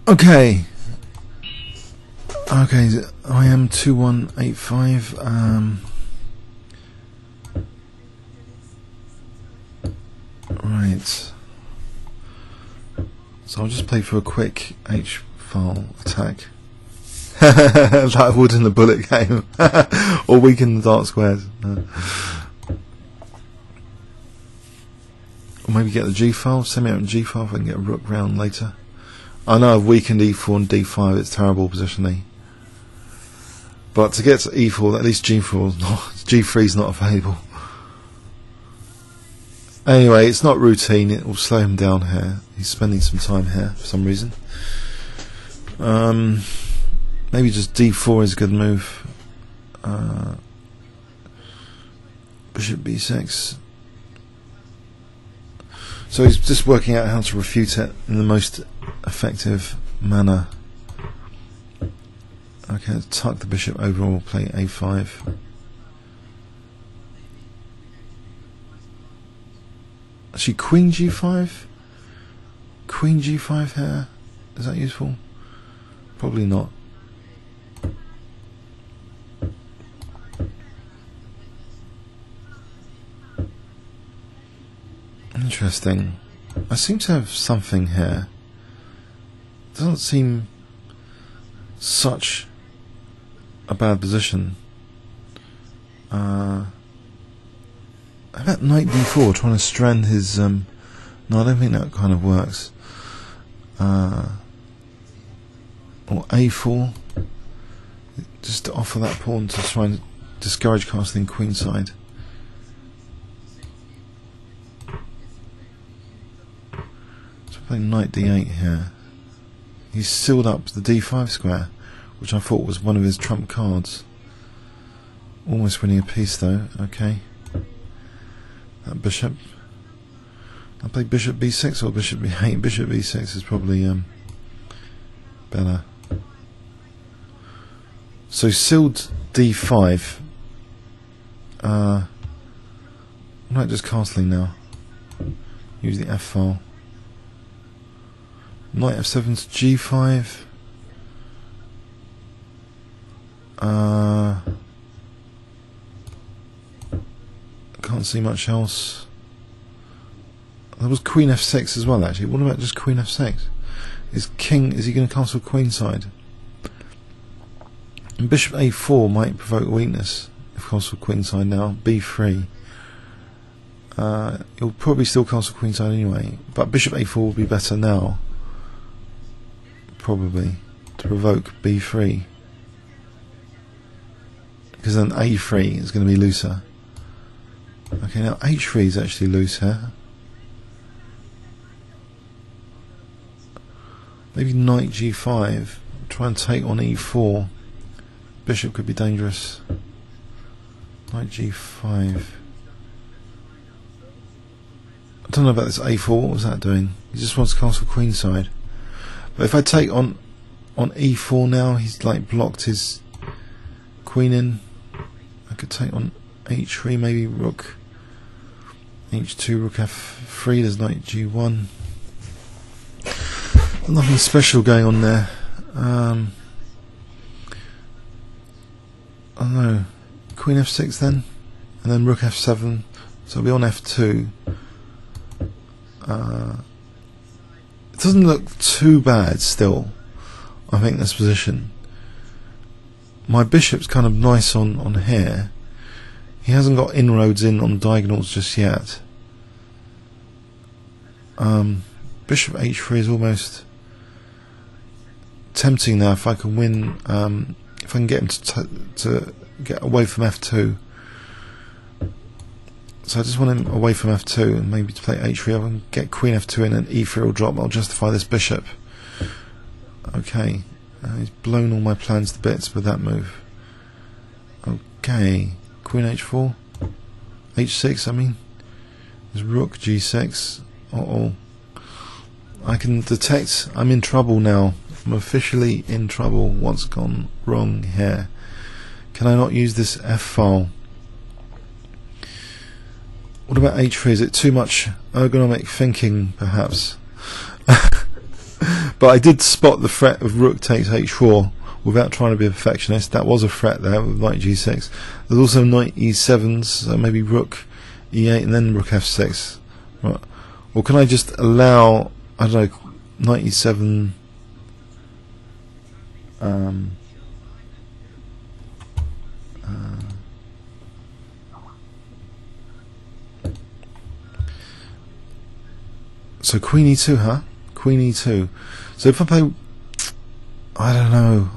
Okay. Okay, I am 2185. Right. So I'll just play for a quick H-file attack. Like I would in the bullet game. Or weaken the dark squares. No. Or maybe get the G-file, send me out in G-file if I can get a rook round later. I know I've weakened E4 and D5, it's terrible positionally. But to get to E4, at least G4 is not, G3 is not available. Anyway, it's not routine, it will slow him down here. He's spending some time here for some reason. Maybe just D4 is a good move. Bishop B6. So he's just working out how to refute it in the most effective manner. Okay, let's tuck the bishop over, we'll play A5. Actually, Queen G5? Queen G5 here? Is that useful? Probably not. Interesting. I seem to have something here. Doesn't seem such a bad position. How about knight d4, trying to strand his no, I don't think that kind of works. Or a4, just to offer that pawn to try and discourage castling queenside. So playing knight d8 here. He's sealed up the d5 square, which I thought was one of his trump cards. Almost winning a piece though. Okay. That bishop. I play bishop b6 or bishop b8. Bishop b6 is probably better. So sealed d5. I'm not just castling now. Use the f file. Knight f7 to g5. Can't see much else. There was queen f6 as well actually. What about just queen f6? Is he going to castle queenside? And bishop a4 might provoke weakness if castle queenside now. b3. He'll probably still castle queenside anyway, but bishop a4 will be better now. Probably to provoke b3, because then a3 is going to be looser. Okay, now h3 is actually loose here. Maybe knight g5, try and take on e4. Bishop could be dangerous. Knight g5. I don't know about this a4. What was that doing? He just wants to castle queenside. But if I take on e4 now, he's like blocked his queen in. I could take on h3, maybe rook h2, rook f3. There's knight g1. Nothing special going on there. I don't know. Queen f6 then, and then rook f7. So I'll be on f2. It doesn't look too bad still. I think this position. My bishop's kind of nice on here. He hasn't got inroads in on diagonals just yet. Bishop h3 is almost tempting now. If I can win, if I can get him to get away from f2. So I just want him away from f2 and maybe to play h3. I can get queen f2 in and e3 will drop. I'll justify this bishop. Okay, he's blown all my plans to bits with that move. Okay, queen h4, h6. I mean, there's rook g6. I can detect I'm in trouble now. I'm officially in trouble. What's gone wrong here? Can I not use this f file? What about h3? Is it too much ergonomic thinking, perhaps? But I did spot the threat of rook takes h4 without trying to be a perfectionist. That was a threat there with knight g6. There's also knight e7, so maybe rook e8 and then rook f6. Right. Or can I just allow, I don't know, knight e7, so queen e2, huh? Queen e2. So if I play, I don't know.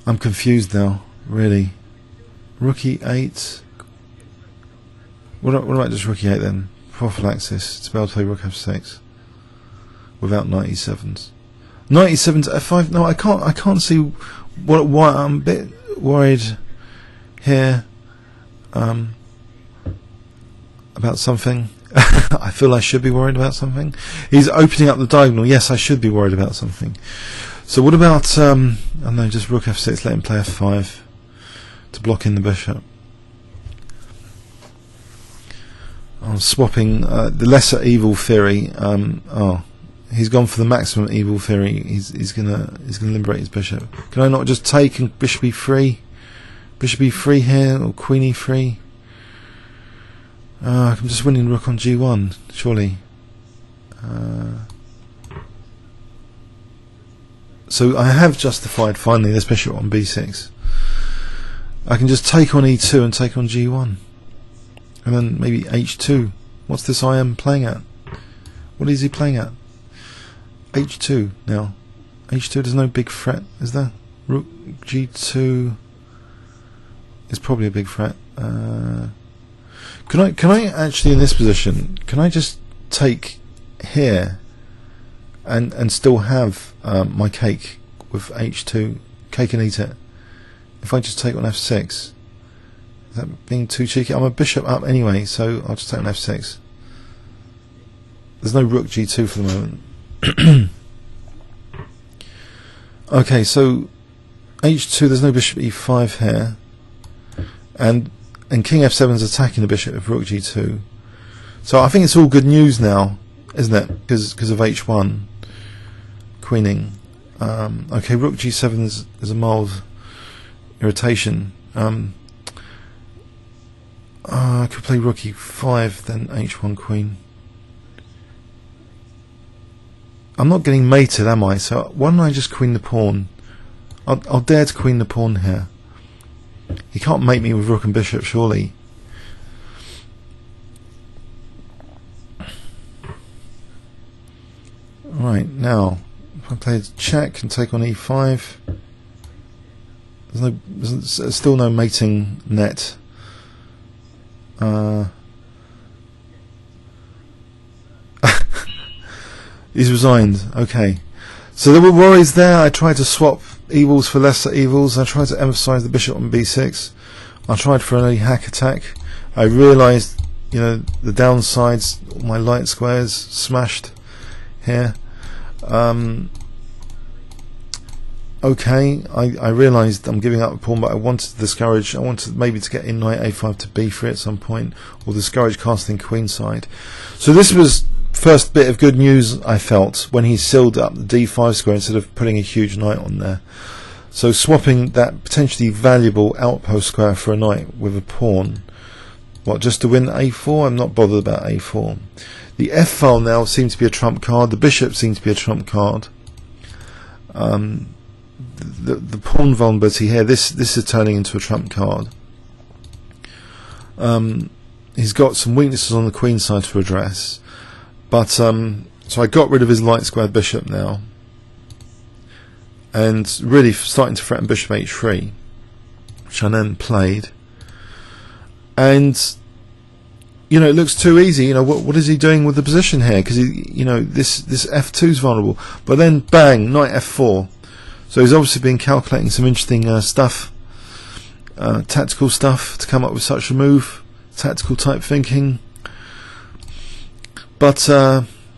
I'm confused now, really. Rook e8. What about just rook e8 then? Prophylaxis to be able to play rook f6 without knight e7s. Knight e7 to f5. No, I can't see why I'm a bit worried here about something. I feel I should be worried about something. He's opening up the diagonal. Yes, I should be worried about something. So what about I don't know, just rook f6, let him play f5 to block in the bishop. I'm swapping the lesser evil theory. He's gone for the maximum evil theory. He's gonna liberate his bishop. Can I not just take and bishop e3? Bishop e3 here, or queen e3? I'm just winning rook on g1, surely. So I have justified finally this bishop on b6. I can just take on e2 and take on g1. And then maybe h2. What's this I am playing at? What is he playing at? h2 now. h2, there's no big threat, is there? Rook g2 is probably a big threat. Can I actually, in this position, can I just take here and still have my cake with h2, cake and eat it? If I just take on f6, is that being too cheeky? I'm a bishop up anyway, so I'll just take on f6. There's no rook g2 for the moment. Okay, so h2, there's no bishop e5 here, and king f7 is attacking the bishop with rook g2. So I think it's all good news now, isn't it? Because of h1 queening. Okay, rook g7 is a mild irritation. I could play rook e5, then h1 queen. I'm not getting mated, am I? So why don't I just queen the pawn? I'll dare to queen the pawn here. He can't mate me with rook and bishop, surely. Right, now if I play check and take on e5, there's still no mating net. He's resigned. Okay, so there were worries there. I tried to swap evils for lesser evils. I tried to emphasize the bishop on b6. I tried for an early hack attack. I realized, you know, the downsides, my light squares smashed here. Okay, I realised I'm giving up a pawn, but I wanted to discourage. I wanted maybe to get in knight a5 to b3 at some point, or discourage casting queenside. So this was first bit of good news I felt when he sealed up the d5 square instead of putting a huge knight on there. So swapping that potentially valuable outpost square for a knight with a pawn. What, just to win a4? I'm not bothered about a4. The f file now seems to be a trump card. The bishop seems to be a trump card. The pawn vulnerability here, this is turning into a trump card. He's got some weaknesses on the queen side to address, but so I got rid of his light squared bishop now, and really starting to threaten bishop h3, which I then played. And you know, it looks too easy. You know, what is he doing with the position here? Because you know, this f2 is vulnerable, but then bang, knight f4. So he's obviously been calculating some interesting stuff, tactical stuff, to come up with such a move, tactical type thinking. But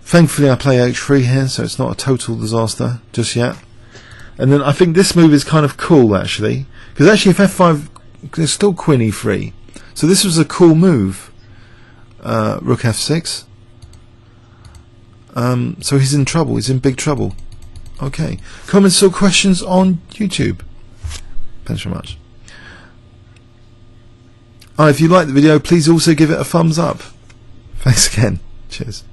thankfully I play h3 here, so it's not a total disaster just yet. And then I think this move is kind of cool actually, because actually if f5, there's still queen e3. So this was a cool move. Rook f6. So he's in trouble. He's in big trouble. Okay. Comments or questions on YouTube? Thanks very much. If you like the video, please also give it a thumbs up. Thanks again. Cheers.